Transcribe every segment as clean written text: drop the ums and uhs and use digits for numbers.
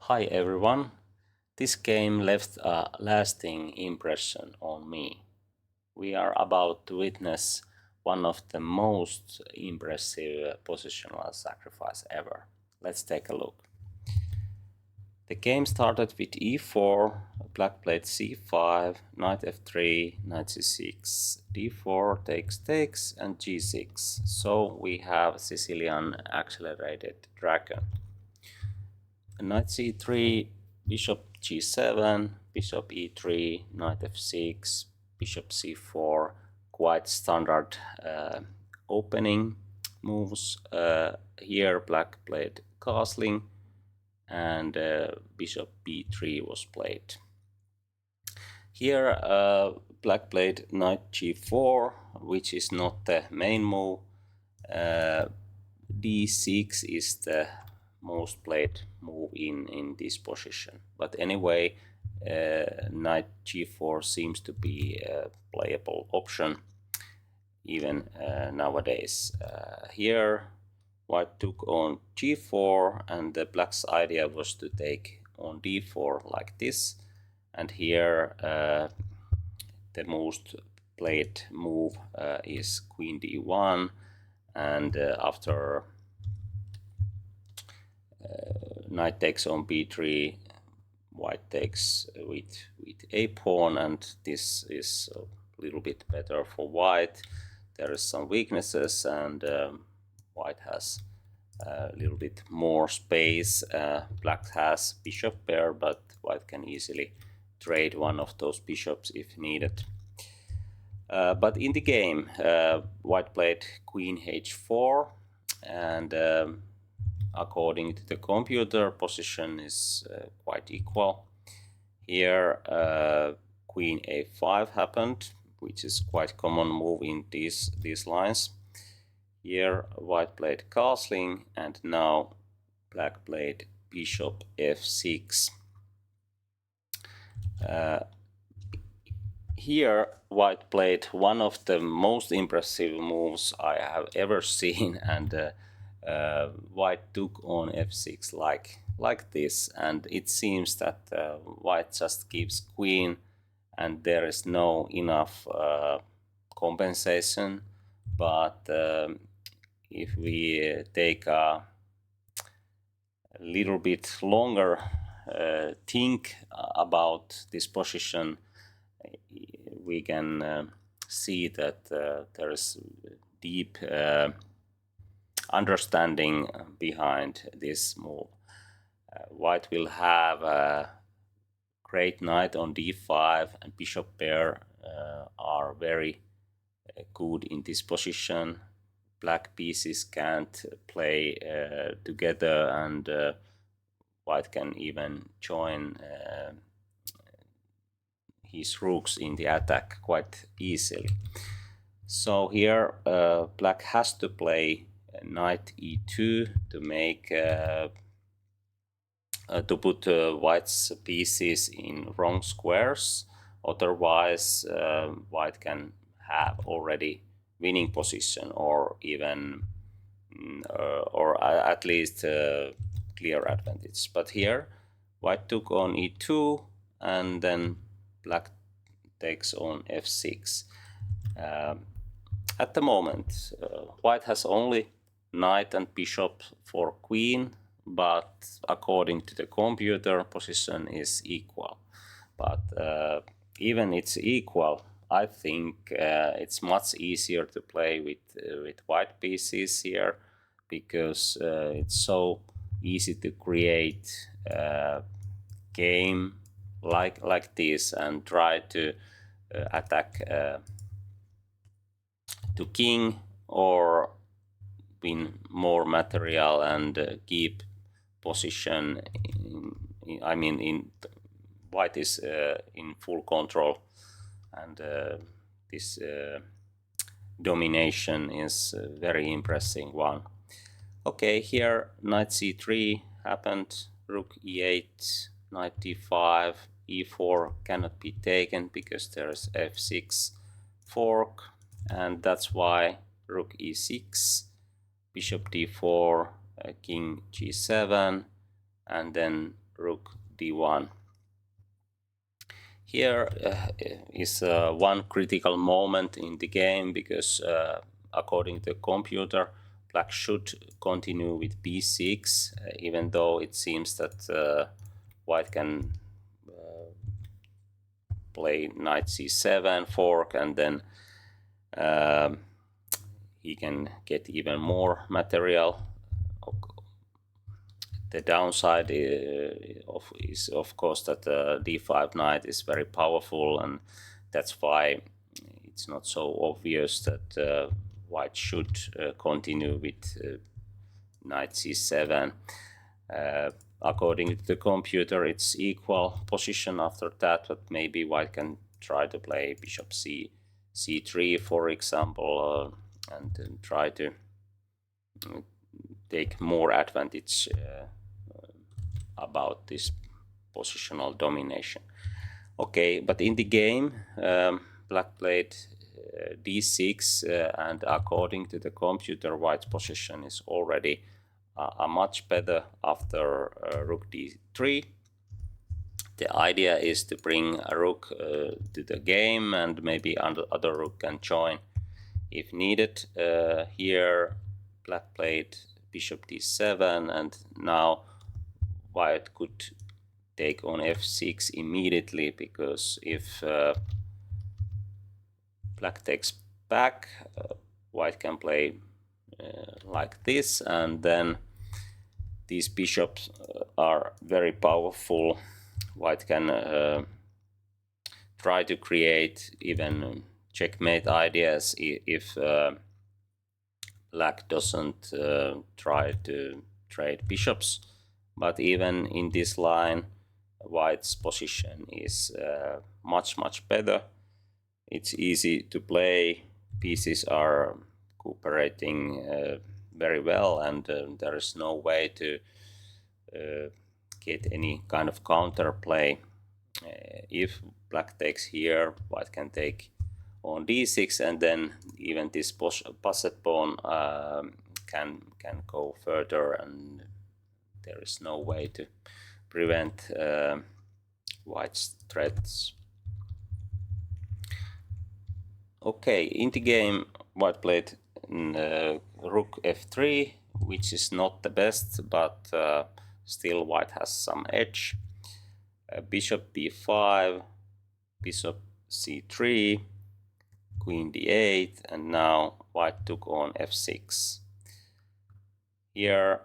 Hi everyone, this game left a lasting impression on me. We are about to witness one of the most impressive positional sacrifice ever. Let's take a look. The game started with e4, black played c5, knight f3, knight c6, d4 takes and g6. So we have Sicilian accelerated dragon. Knight c3, bishop g7, bishop e3, knight f6, bishop c4, quite standard opening moves. Here black played castling and bishop b3 was played. Here black played knight g4, which is not the main move. d6 is the most played move in this position, but anyway, knight g4 seems to be a playable option even nowadays. Here white took on g4 and the black's idea was to take on d4 like this, and here the most played move is queen d1, and after knight takes on b3, white takes with a pawn, and this is a little bit better for white. There is some weaknesses, and white has a little bit more space. Black has bishop pair, but white can easily trade one of those bishops if needed. But in the game, white played queen h4, and according to the computer, position is quite equal. Here queen a5 happened, which is quite common move in these lines. Here white played castling, and now black played bishop f6. Here white played one of the most impressive moves I have ever seen, and white took on f6 like this, and it seems that white just keeps queen and there is no enough compensation. But if we take a little bit longer think about this position, we can see that there is deep understanding behind this move. White will have a great knight on d5, and bishop pair are very good in this position. Black pieces can't play together, and white can even join his rooks in the attack quite easily. So here black has to play knight e2 to make to put white's pieces in wrong squares. Otherwise white can have already winning position, or even or at least clear advantage. But here white took on e2, and then black takes on f6. At the moment white has only knight and bishop for queen, but according to the computer, position is equal. But even it's equal, I think it's much easier to play with white pieces here, because it's so easy to create a game like this and try to attack to king, or win more material and keep position in white is in full control, and this domination is a very impressive one. Okay, here knight c3 happened, rook e8, knight d5, e4 cannot be taken because there is f6 fork, and that's why rook e6, bishop d4, king g7, and then rook d1. Here is one critical moment in the game, because according to the computer, black should continue with b6, even though it seems that white can play knight c7, fork, and then he can get even more material. The downside is of course that d5 knight is very powerful, and that's why it's not so obvious that white should continue with knight c7. According to the computer, it's equal position after that, but maybe white can try to play bishop c3, for example, and try to take more advantage about this positional domination. Okay, but in the game, black played d6, and according to the computer, white's position is already much better after rook d3. The idea is to bring a rook to the game, and maybe other rook can join if needed. Here black played bishop d7, and now white could take on f6 immediately, because if black takes back, white can play like this, and then these bishops are very powerful. White can try to create even checkmate ideas if black doesn't try to trade bishops. But even in this line, white's position is much better. It's easy to play. Pieces are cooperating very well, and there is no way to get any kind of counter play. If black takes here, white can take on d6, and then even this passed pawn can go further, and there is no way to prevent white's threats. Okay, in the game, white played rook f3, which is not the best, but still white has some edge. Bishop b5, bishop c3, queen d8, and now white took on f6. Here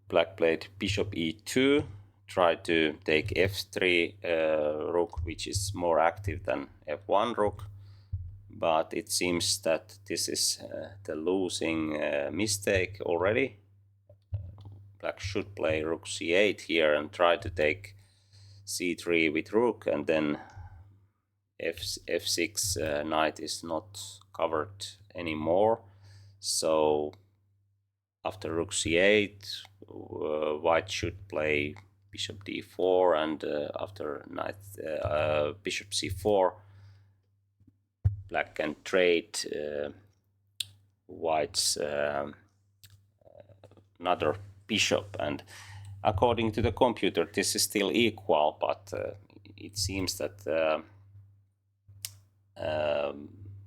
black played bishop e2, tried to take f3 rook, which is more active than f1 rook, but it seems that this is the losing mistake already. Black should play rook c8 here and try to take c3 with rook, and then f6 knight is not covered anymore. So after rook c8, white should play bishop d4, and after knight bishop c4, black can trade white's another bishop, and according to the computer this is still equal, but it seems that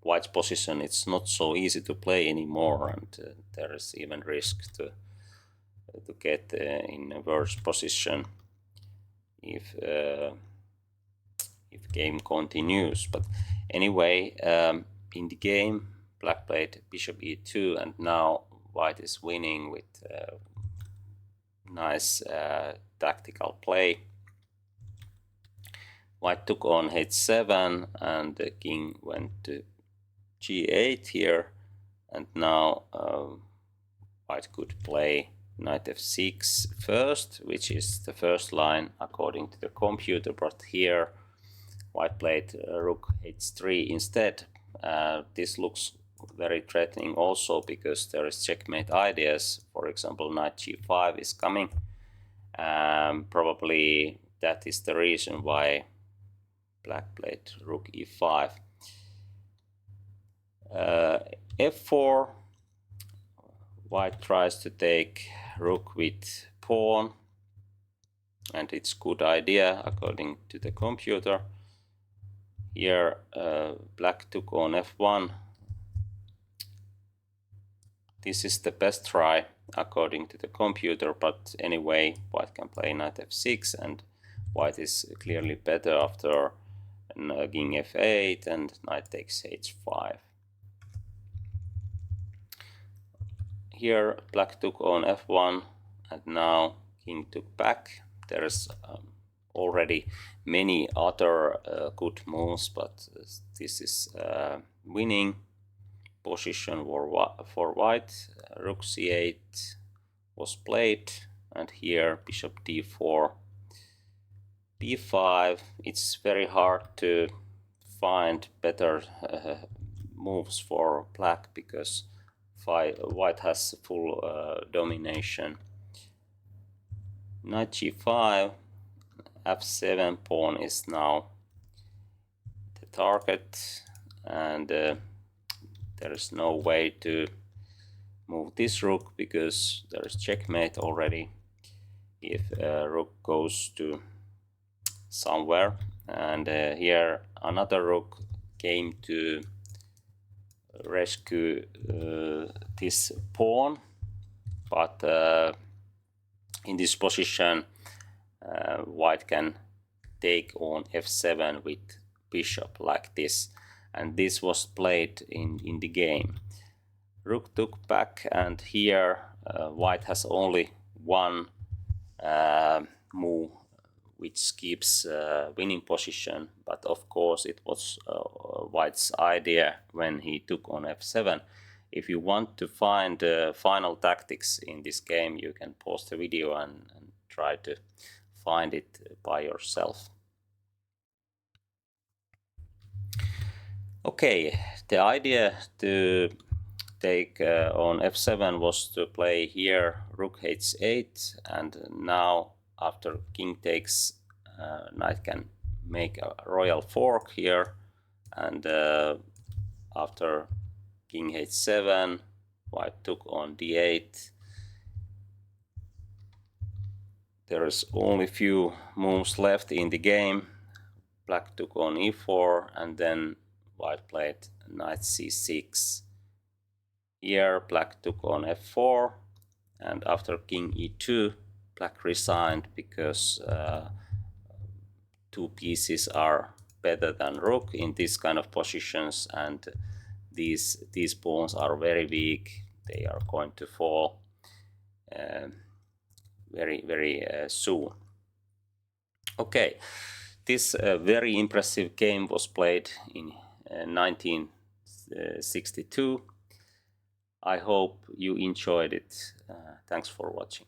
white's position it's not so easy to play anymore, and there is even risk to get in a worse position if game continues. But anyway, in the game black played bishop e2, and now white is winning with nice tactical play. White took on h7, and the king went to g8 here, and now white could play knight f6 first, which is the first line according to the computer, but here white played rook h3 instead. This looks very threatening also, because there is checkmate ideas. For example, knight g5 is coming. Probably that is the reason why black played rook e5. f4, white tries to take rook with pawn, and it's good idea according to the computer. Here black took on f1. This is the best try according to the computer, but anyway, white can play knight f6, and white is clearly better after king f8 and knight takes h5. Here black took on f1, and now king took back. There's already many other good moves, but this is winning position for white. Rook c8 was played, and here bishop d4, b5. It's very hard to find better moves for black because white has full domination. Knight g5, f7 pawn is now the target, and there is no way to move this rook because there is checkmate already if rook goes to somewhere. And here another rook came to rescue this pawn, but in this position white can take on f7 with bishop like this, and this was played in the game. Rook took back, and here white has only one move which keeps winning position, but of course it was white's idea when he took on f7. If you want to find final tactics in this game, you can pause the video and try to find it by yourself. Okay, the idea to take on f7 was to play here rook h8, and now after king takes, knight can make a royal fork here, and after king h7, white took on d8. There is only few moves left in the game. Black took on e4, and then white played knight c6. Here black took on f4, and after king e2, black resigned because two pieces are better than rook in this kind of positions, and these pawns are very weak. They are going to fall very soon. Okay, this very impressive game was played in 1962. I hope you enjoyed it. Thanks for watching.